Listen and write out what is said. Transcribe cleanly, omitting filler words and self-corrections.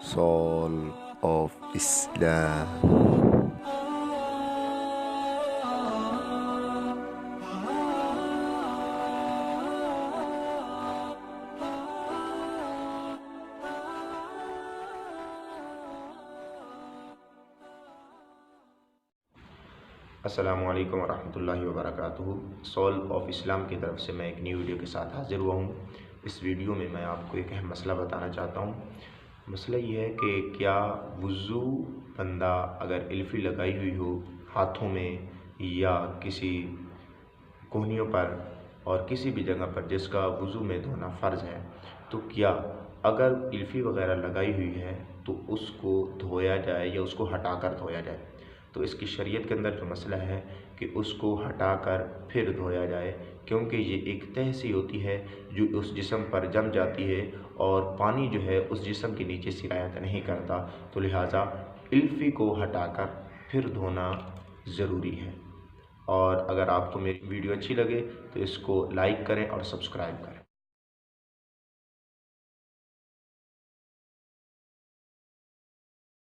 soul of Islam. अस्सलामुअलैकुम वरहमतुल्लाहि वबरकातुहू। Soul of Islam की तरफ से मैं एक न्यू वीडियो के साथ हाज़िर हुआ हूँ। इस वीडियो में मैं आपको एक अहम मसला बताना चाहता हूँ। मसला ये है कि क्या वुज़ू बंदा अगर इल्फ़ी लगाई हुई हो हाथों में या किसी कोहनियों पर और किसी भी जगह पर जिसका वुज़ू में धोना फ़र्ज़ है, तो क्या अगर इल्फ़ी वग़ैरह लगाई हुई है तो उसको धोया जाए या उसको हटाकर धोया जाए। तो इसकी शरीयत के अंदर जो मसला है कि उसको हटाकर फिर धोया जाए, क्योंकि ये एक तह सी होती है जो उस जिस्म पर जम जाती है और पानी जो है उस जिस्म के नीचे सिरायत नहीं करता। तो लिहाजा इल्फ़ी को हटाकर फिर धोना ज़रूरी है। और अगर आपको मेरी वीडियो अच्छी लगे तो इसको लाइक करें और सब्सक्राइब करें।